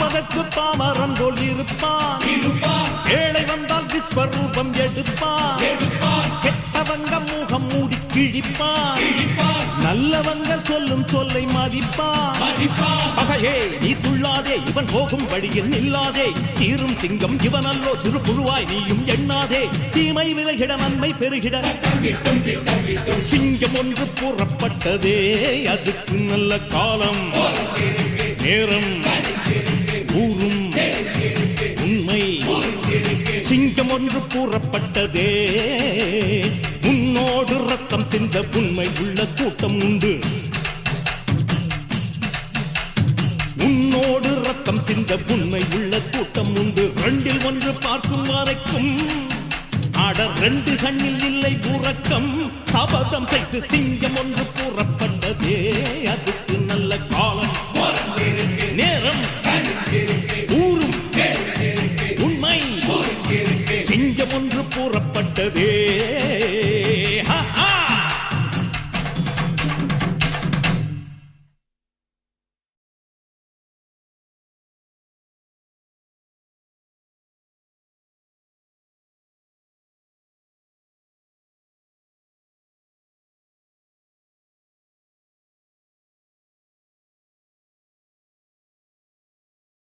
அதற்கு பாமரன் போல் இருப்பான். ஏழை வந்தால் விஸ்வரூபம் எடுப்பான். கெட்டவங்க முகம் மூடி கிழிப்பான். நல்லவங்க சொல்லும் சொல்லை மதிப்பான். பகையே நீ துள்ளாதே, இவன் போகும் வழியில் நில்லாதே. சீரும் சிங்கம் இவனல்லோ, சிறு புழுவாய் நீயும் எண்ணாதே. தீமை விலகிட நன்மை பெருகிட சிங்கம் ஒன்று கூறப்பட்டதே. அதுக்கு நல்ல காலம் நேரம் கூறும் உண்மை. சிங்கம் ஒன்று கூறப்பட்டதே. உன்னோடு ரத்தம் சிந்த உண்மை உள்ள கூட்டம் உண்டு. உன்னோடு ரத்தம் சிந்த உண்மை உள்ள கூட்டம் உண்டு. ரெண்டில் ஒன்று பார்க்கும் வரைக்கும் ஆட ரெண்டு கண்ணில் இல்லை உறக்கம். சபதம் செய்து சிங்கம் ஒன்று கூறப்பட்டது.